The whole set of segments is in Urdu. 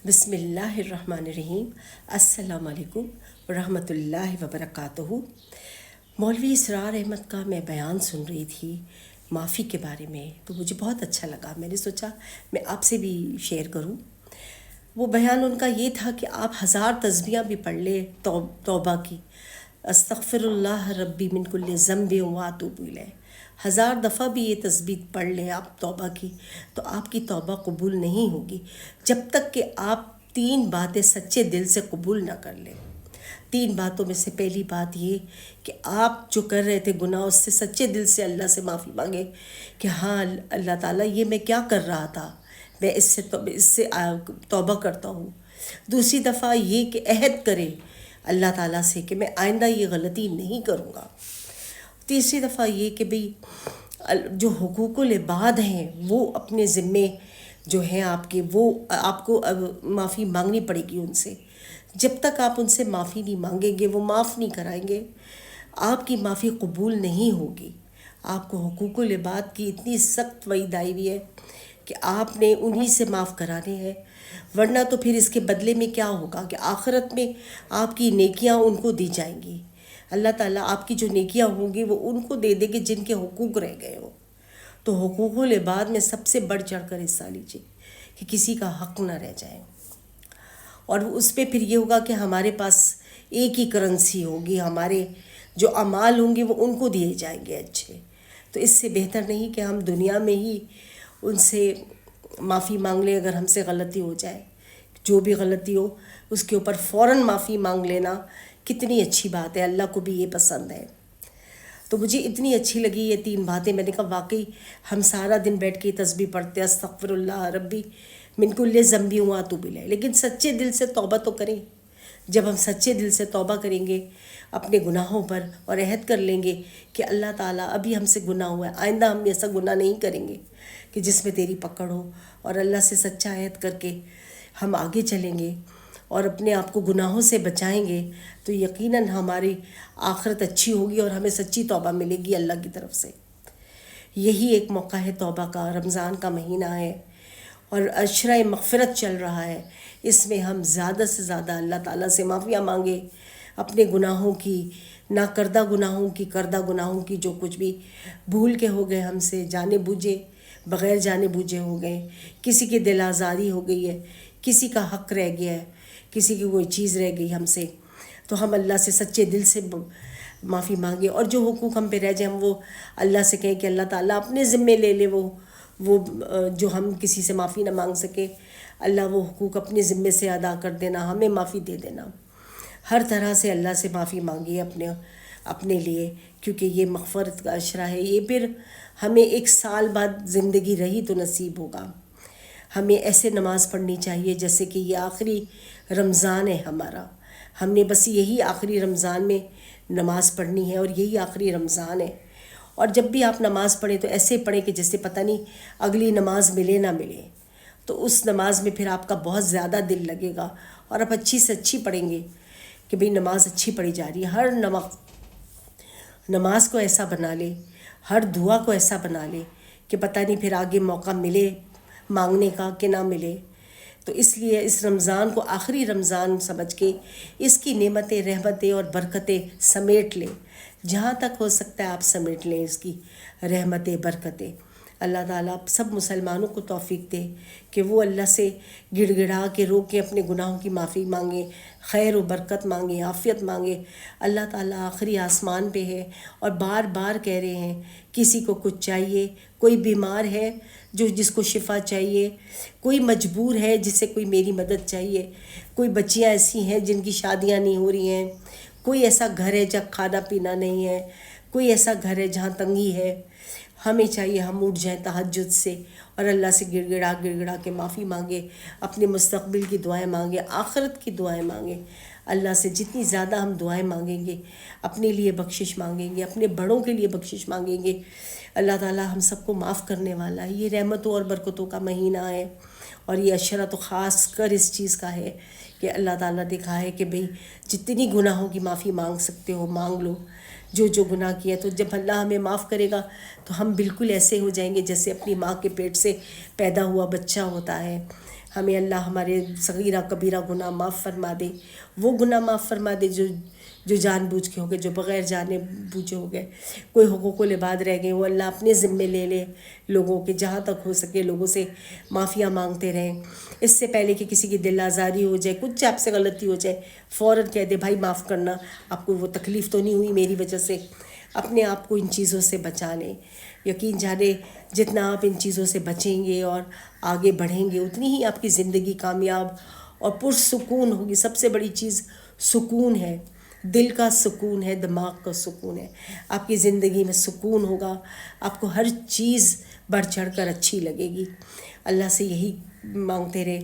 بسم اللہ الرحمن الرحیم۔ السلام علیکم ورحمۃ اللہ وبرکاتہ۔ مولوی اسرار احمد کا میں بیان سن رہی تھی معافی کے بارے میں، تو مجھے بہت اچھا لگا۔ میں نے سوچا میں آپ سے بھی شیئر کروں۔ وہ بیان ان کا یہ تھا کہ آپ 1000 تسبیحاں بھی پڑھ لیں توبہ کی، استغفر اللہ ربی من کل ذنب واتوب الیہ، 1000 دفعہ بھی یہ تسبیح پڑھ لیں آپ توبہ کی، تو آپ کی توبہ قبول نہیں ہوگی جب تک کہ آپ 3 باتیں سچے دل سے قبول نہ کر لیں۔ 3 باتوں میں سے پہلی بات یہ کہ آپ جو کر رہے تھے گناہ، اس سے سچے دل سے اللہ سے معافی مانگے کہ ہاں اللہ تعالیٰ یہ میں کیا کر رہا تھا، میں اس سے توبہ کرتا ہوں۔ دوسری دفعہ یہ کہ عہد کرے اللہ تعالیٰ سے کہ میں آئندہ یہ غلطی نہیں کروں گا۔ تیسری دفعہ یہ کہ بھئی جو حقوق العباد ہیں وہ اپنے ذمے جو ہیں آپ کے، وہ آپ کو معافی مانگنی پڑے گی ان سے۔ جب تک آپ ان سے معافی نہیں مانگیں گے، وہ معاف نہیں کرائیں گے، آپ کی معافی قبول نہیں ہوگی۔ آپ کو حقوق العباد کی اتنی سخت وعید آئی ہوئی ہے کہ آپ نے انہی سے معاف کرانے ہیں، ورنہ تو پھر اس کے بدلے میں کیا ہوگا کہ آخرت میں آپ کی نیکیاں ان کو دی جائیں گی۔ اللہ تعالیٰ آپ کی جو نیکیاں ہوں گی وہ ان کو دے دے گے جن کے حقوق رہ گئے ہوں۔ تو حقوق العباد میں سب سے بڑھ چڑھ کر حصہ لیجیے کہ کسی کا حق نہ رہ جائے، اور اس پہ پھر یہ ہوگا کہ ہمارے پاس ایک ہی کرنسی ہوگی، ہمارے جو اعمال ہوں گے وہ ان کو دیے جائیں گے اچھے۔ تو اس سے بہتر نہیں کہ ہم دنیا میں ہی ان سے معافی مانگ لیں اگر ہم سے غلطی ہو جائے۔ جو بھی غلطی ہو اس کے اوپر فوراً معافی مانگ لینا کتنی اچھی بات ہے، اللہ کو بھی یہ پسند ہے۔ تو مجھے اتنی اچھی لگی یہ 3 باتیں، میں نے کہا واقعی ہم سارا دن بیٹھ کے تسبیح پڑھتے ہیں استغفر اللہ ربی من کل ذنب واتوب الیہ، لیکن سچے دل سے توبہ تو کریں۔ جب ہم سچے دل سے توبہ کریں گے اپنے گناہوں پر اور عہد کر لیں گے کہ اللہ تعالیٰ ابھی ہم سے گناہ ہوا ہے، آئندہ ہم ایسا گناہ نہیں کریں گے کہ جس میں تیری پکڑ ہو، اور اللہ سے سچا عہد کر کے ہم آگے چلیں گے اور اپنے آپ کو گناہوں سے بچائیں گے، تو یقیناً ہماری آخرت اچھی ہوگی اور ہمیں سچی توبہ ملے گی اللہ کی طرف سے۔ یہی ایک موقع ہے توبہ کا، رمضان کا مہینہ ہے اور عشرہ مغفرت چل رہا ہے۔ اس میں ہم زیادہ سے زیادہ اللہ تعالیٰ سے معافیاں مانگے، اپنے گناہوں کی، نہ کردہ گناہوں کی، کردہ گناہوں کی، جو کچھ بھی بھول کے ہو گئے ہم سے، جانے بوجھے بغیر جانے بوجھے ہو گئے، کسی کی دل آزاری ہو گئی ہے، کسی کا حق رہ گیا ہے، کسی کی کوئی چیز رہ گئی ہم سے، تو ہم اللہ سے سچے دل سے معافی مانگے، اور جو حقوق ہم پہ رہ جائیں ہم وہ اللہ سے کہیں کہ اللہ تعالیٰ اپنے ذمے لے لے، وہ جو ہم کسی سے معافی نہ مانگ سکے، اللہ وہ حقوق اپنے ذمے سے ادا کر دینا، ہمیں معافی دے دینا۔ ہر طرح سے اللہ سے معافی مانگیے اپنے لیے، کیونکہ یہ مغفرت کا عشرہ ہے۔ یہ پھر ہمیں 1 سال بعد زندگی رہی تو نصیب ہوگا۔ ہمیں ایسے نماز پڑھنی چاہیے جیسے کہ یہ آخری رمضان ہے ہمارا، ہم نے بس یہی آخری رمضان میں نماز پڑھنی ہے، اور یہی آخری رمضان ہے۔ اور جب بھی آپ نماز پڑھیں تو ایسے پڑھیں کہ جیسے پتہ نہیں اگلی نماز ملے نہ ملے، تو اس نماز میں پھر آپ کا بہت زیادہ دل لگے گا، اور آپ اچھی سے اچھی پڑھیں گے کہ بھئی نماز اچھی پڑھی جا رہی ہے۔ ہر نماز کو ایسا بنا لے، ہر دعا کو ایسا بنا لے کہ پتہ نہیں پھر آگے موقع ملے مانگنے کا کہ نہ ملے۔ تو اس لیے اس رمضان کو آخری رمضان سمجھ کے اس کی نعمتیں، رحمتیں اور برکتیں سمیٹ لیں، جہاں تک ہو سکتا ہے آپ سمیٹ لیں اس کی رحمتیں، برکتیں۔ اللہ تعالیٰ سب مسلمانوں کو توفیق دے کہ وہ اللہ سے گڑ گڑا کے رو کے اپنے گناہوں کی معافی مانگیں، خیر و برکت مانگیں، عافیت مانگیں۔ اللہ تعالیٰ آخری آسمان پہ ہے اور بار بار کہہ رہے ہیں کسی کو کچھ چاہیے، کوئی بیمار ہے جس کو شفا چاہیے، کوئی مجبور ہے جسے کوئی میری مدد چاہیے، کوئی بچیاں ایسی ہیں جن کی شادیاں نہیں ہو رہی ہیں، کوئی ایسا گھر ہے جہاں کھانا پینا نہیں ہے، کوئی ایسا گھر ہے جہاں تنگی ہے۔ ہمیں چاہیے ہم اٹھ جائیں تہجد سے اور اللہ سے گڑ گڑا کے معافی مانگے، اپنے مستقبل کی دعائیں مانگیں، آخرت کی دعائیں مانگیں۔ اللہ سے جتنی زیادہ ہم دعائیں مانگیں گے، اپنے لیے بخشش مانگیں گے، اپنے بڑوں کے لیے بخشش مانگیں گے، اللہ تعالیٰ ہم سب کو معاف کرنے والا ہے۔ یہ رحمتوں اور برکتوں کا مہینہ ہے، اور یہ عشرہ تو خاص کر اس چیز کا ہے کہ اللہ تعالیٰ دکھا ہے کہ بھئی جتنی گناہوں کی معافی مانگ سکتے ہو مانگ لو، جو گناہ کیا۔ تو جب اللہ ہمیں معاف کرے گا تو ہم بالکل ایسے ہو جائیں گے جیسے اپنی ماں کے پیٹ سے پیدا ہوا بچہ ہوتا ہے، ہمیں اللہ ہمارے صغیرہ کبیرہ گناہ معاف فرما دے، وہ گناہ معاف فرما دے جو جان بوجھ کے ہو گئے، جو بغیر جانے بوجھے ہو گئے، کوئی حقوق العباد رہ گئے وہ اللہ اپنے ذمے لے لے لوگوں کے، جہاں تک ہو سکے لوگوں سے معافیاں مانگتے رہیں۔ اس سے پہلے کہ کسی کی دل آزاری ہو جائے، کچھ آپ سے غلطی ہو جائے، فوراً کہہ دے بھائی معاف کرنا، آپ کو وہ تکلیف تو نہیں ہوئی میری وجہ سے۔ اپنے آپ کو ان چیزوں سے بچا لیں۔ یقین جانے جتنا آپ ان چیزوں سے بچیں گے اور آگے بڑھیں گے اتنی ہی آپ کی زندگی کامیاب اور پرسکون ہوگی۔ سب سے بڑی چیز سکون ہے، دل کا سکون ہے، دماغ کا سکون ہے۔ آپ کی زندگی میں سکون ہوگا، آپ کو ہر چیز بڑھ چڑھ کر اچھی لگے گی۔ اللہ سے یہی مانگتے رہے،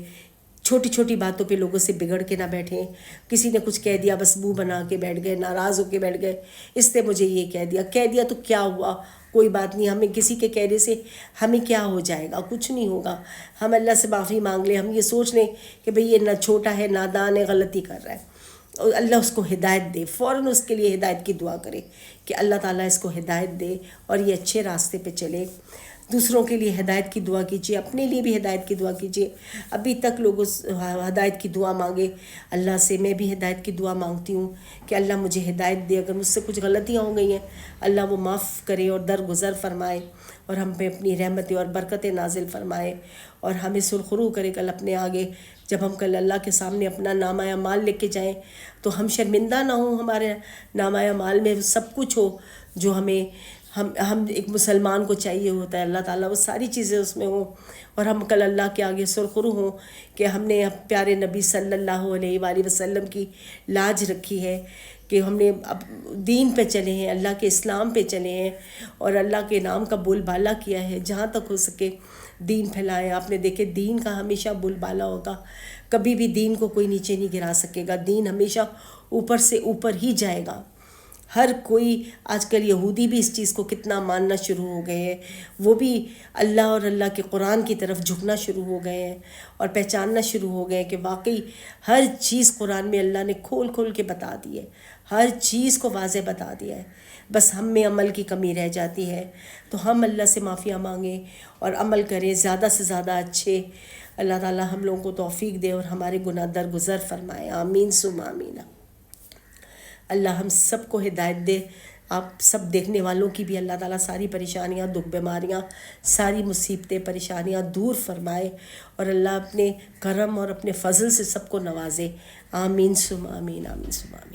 چھوٹی چھوٹی باتوں پہ لوگوں سے بگڑ کے نہ بیٹھیں۔ کسی نے کچھ کہہ دیا بس منہ بنا کے بیٹھ گئے، ناراض ہو کے بیٹھ گئے، اس نے مجھے یہ کہہ دیا تو کیا ہوا، کوئی بات نہیں، ہمیں کسی کے کہنے سے ہمیں کیا ہو جائے گا، کچھ نہیں ہوگا۔ ہم اللہ سے معافی مانگ لیں، ہم یہ سوچ لیں کہ بھئی یہ نہ چھوٹا ہے، نادان ہے، غلطی کر رہا ہے، اور اللہ اس کو ہدایت دے، فوراً اس کے لیے ہدایت کی دعا کرے کہ اللہ تعالیٰ اس کو ہدایت دے اور یہ اچھے راستے پہ چلے۔ دوسروں کے لیے ہدایت کی دعا کیجیے، اپنے لیے بھی ہدایت کی دعا کیجیے۔ ابھی تک لوگ ہدایت کی دعا مانگے اللہ سے، میں بھی ہدایت کی دعا مانگتی ہوں کہ اللہ مجھے ہدایت دے، اگر مجھ سے کچھ غلطیاں ہو گئی ہیں اللہ وہ معاف کرے اور درگزر فرمائے اور ہم پہ اپنی رحمتیں اور برکتیں نازل فرمائے اور ہمیں سرخرو کرے کل اپنے آگے، جب ہم کل اللہ کے سامنے اپنا نامہ اعمال لے کے جائیں تو ہم شرمندہ نہ ہوں، ہمارے نامہ اعمال میں سب کچھ ہو جو ہم ایک مسلمان کو چاہیے ہوتا ہے، اللہ تعالیٰ وہ ساری چیزیں اس میں ہوں، اور ہم کل اللہ کے آگے سرخرو ہوں کہ ہم نے پیارے نبی صلی اللہ علیہ وآلہ وسلم کی لاج رکھی ہے، کہ ہم نے اب دین پہ چلے ہیں، اللہ کے اسلام پہ چلے ہیں اور اللہ کے نام کا بول بالا کیا ہے، جہاں تک ہو سکے دین پھیلائیں۔ آپ نے دیکھے دین کا ہمیشہ بول بالا ہوگا، کبھی بھی دین کو کوئی نیچے نہیں گرا سکے گا، دین ہمیشہ اوپر سے اوپر ہی جائے گا۔ ہر کوئی آج کل یہودی بھی اس چیز کو کتنا ماننا شروع ہو گئے ہیں، وہ بھی اللہ اور اللہ کے قرآن کی طرف جھکنا شروع ہو گئے ہیں اور پہچاننا شروع ہو گئے کہ واقعی ہر چیز قرآن میں اللہ نے کھول کھول کے بتا دی ہے، ہر چیز کو واضح بتا دیا ہے، بس ہم میں عمل کی کمی رہ جاتی ہے۔ تو ہم اللہ سے معافیاں مانگیں اور عمل کریں زیادہ سے زیادہ اچھے۔ اللہ تعالیٰ ہم لوگوں کو توفیق دے اور ہمارے گناہ درگزر فرمائے، آمین ثم آمین۔ اللہ ہم سب کو ہدایت دے، آپ سب دیکھنے والوں کی بھی اللہ تعالیٰ ساری پریشانیاں، دکھ بیماریاں، ساری مصیبتیں پریشانیاں دور فرمائے اور اللہ اپنے کرم اور اپنے فضل سے سب کو نوازے، آمین ثم آمین، آمین ثم آمین۔